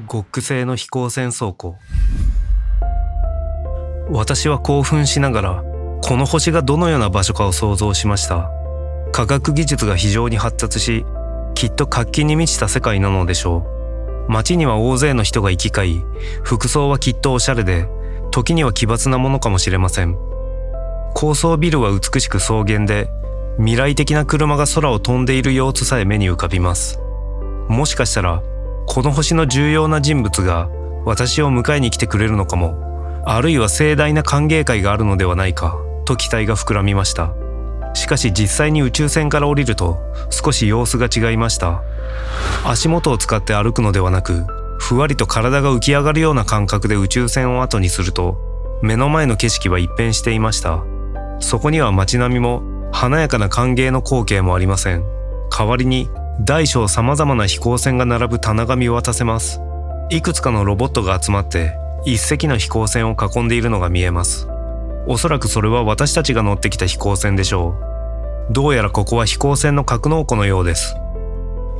ゴック製の飛行船倉庫。私は興奮しながらこの星がどのような場所かを想像しました。科学技術が非常に発達し、きっと活気に満ちた世界なのでしょう。街には大勢の人が行き交い、服装はきっとおしゃれで、時には奇抜なものかもしれません。高層ビルは美しく草原で、未来的な車が空を飛んでいる様子さえ目に浮かびます。もしかしたらこの星の重要な人物が私を迎えに来てくれるのかも、あるいは盛大な歓迎会があるのではないかと期待が膨らみました。しかし実際に宇宙船から降りると少し様子が違いました。足元を使って歩くのではなく、ふわりと体が浮き上がるような感覚で宇宙船を後にすると、目の前の景色は一変していました。そこには街並みも華やかな歓迎の光景もありません。代わりに大小様々な飛行船が並ぶ棚が見渡せます。いくつかのロボットが集まって一隻の飛行船を囲んでいるのが見えます。おそらくそれは私たちが乗ってきた飛行船でしょう。どうやらここは飛行船の格納庫のようです。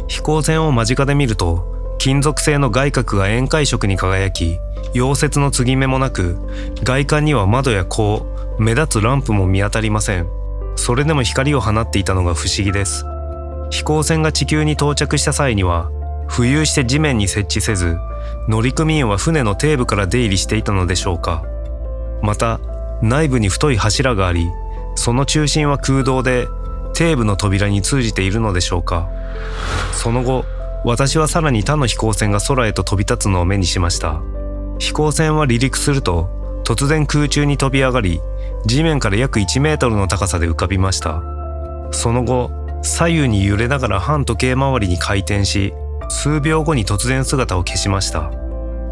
飛行船を間近で見ると、金属製の外殻が円灰色に輝き、溶接の継ぎ目もなく、外観には窓や鋼、目立つランプも見当たりません。それでも光を放っていたのが不思議です。飛行船が地球に到着した際には、浮遊して地面に設置せず、乗組員は船の底部から出入りしていたのでしょうか。また、内部に太い柱があり、その中心は空洞で、底部の扉に通じているのでしょうか。その後、私はさらに他の飛行船が空へと飛び立つのを目にしました。飛行船は離陸すると、突然空中に飛び上がり、地面から約1メートルの高さで浮かびました。その後、左右に揺れながら反時計回りに回転し、数秒後に突然姿を消しました。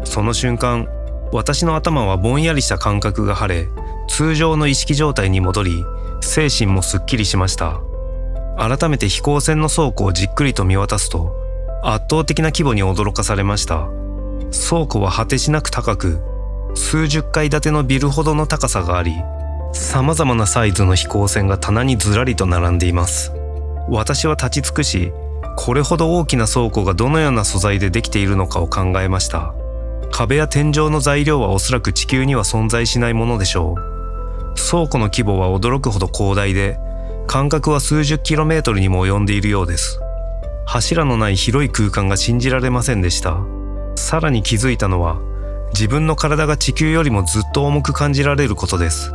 その瞬間、私の頭はぼんやりした感覚が晴れ、通常の意識状態に戻り、精神もすっきりしました。改めて飛行船の倉庫をじっくりと見渡すと、圧倒的な規模に驚かされました。倉庫は果てしなく高く、数十階建てのビルほどの高さがあり、様々なサイズの飛行船が棚にずらりと並んでいます。私は立ち尽くし、これほど大きな倉庫がどのような素材でできているのかを考えました。壁や天井の材料はおそらく地球には存在しないものでしょう。倉庫の規模は驚くほど広大で、間隔は数十キロメートルにも及んでいるようです。柱のない広い空間が信じられませんでした。さらに気づいたのは、自分の体が地球よりもずっと重く感じられることです。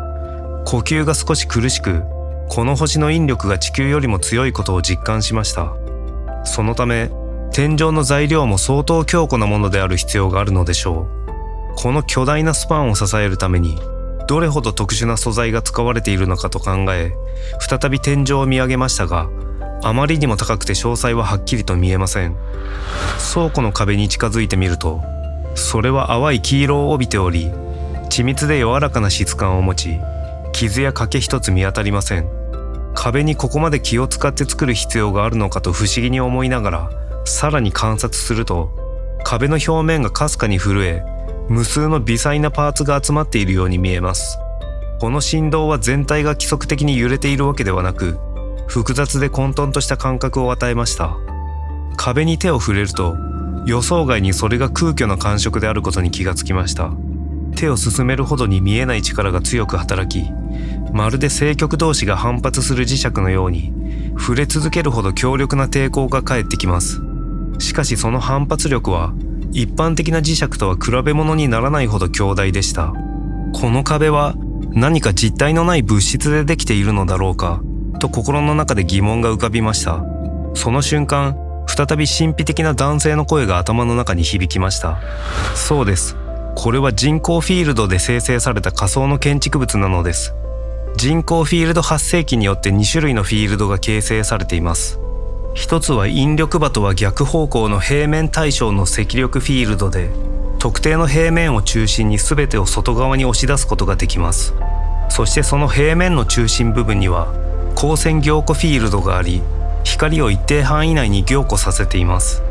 呼吸が少し苦しく、この星の引力が地球よりも強いことを実感しました。そのため、天井の材料も相当強固なものである必要があるのでしょう。この巨大なスパンを支えるために、どれほど特殊な素材が使われているのかと考え、再び天井を見上げましたが、あまりにも高くて詳細ははっきりと見えません。倉庫の壁に近づいてみると、それは淡い黄色を帯びており、緻密で柔らかな質感を持ち、傷や欠け一つ見当たりません。壁にここまで気を使って作る必要があるのかと不思議に思いながら、さらに観察すると、壁の表面がかすかに震え、無数の微細なパーツが集まっているように見えます。この振動は全体が規則的に揺れているわけではなく、複雑で混沌とした感覚を与えました。壁に手を触れると、予想外にそれが空虚な感触であることに気がつきました。手を進めるほどに見えない力が強く働き、まるで正極同士が反発する磁石のように、触れ続けるほど強力な抵抗が返ってきます。しかしその反発力は、一般的な磁石とは比べ物にならないほど強大でした。この壁は何か実体のない物質でできているのだろうか、と心の中で疑問が浮かびました。その瞬間、再び神秘的な男性の声が頭の中に響きました。そうです。これは人工フィールドで生成された仮想の建築物なのです。人工フィールド発生器によって2種類のフィールドが形成されています。一つは引力場とは逆方向の平面対称の積力フィールドで、特定の平面を中心に全てを外側に押し出すことができます。そしてその平面の中心部分には光線凝固フィールドがあり、光を一定範囲内に凝固させています。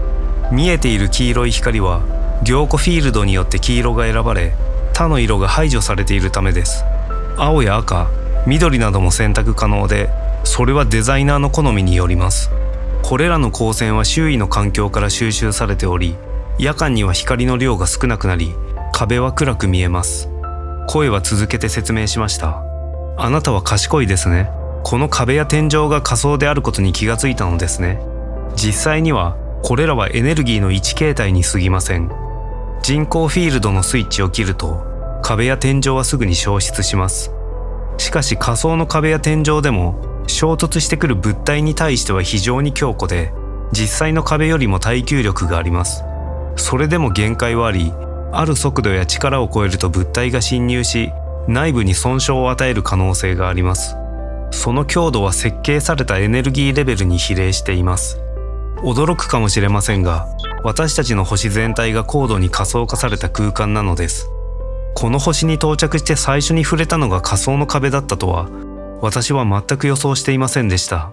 見えている黄色い光は凝固フィールドによって黄色が選ばれ、他の色が排除されているためです。青や赤、緑なども選択可能で、それはデザイナーの好みによります。これらの光線は周囲の環境から収集されており、夜間には光の量が少なくなり、壁は暗く見えます。声は続けて説明しました。あなたは賢いですね。この壁や天井が仮想であることに気がついたのですね。実際にはこれらはエネルギーの一形態に過ぎません。人工フィールドのスイッチを切ると壁や天井はすぐに消失します。しかし仮想の壁や天井でも衝突してくる物体に対しては非常に強固で、実際の壁よりも耐久力があります。それでも限界はあり、ある速度や力を超えると物体が侵入し、内部に損傷を与える可能性があります。その強度は設計されたエネルギーレベルに比例しています。驚くかもしれませんが、私たちの星全体が高度に仮想化された空間なのです。この星に到着して最初に触れたのが仮想の壁だったとは、私は全く予想していませんでした。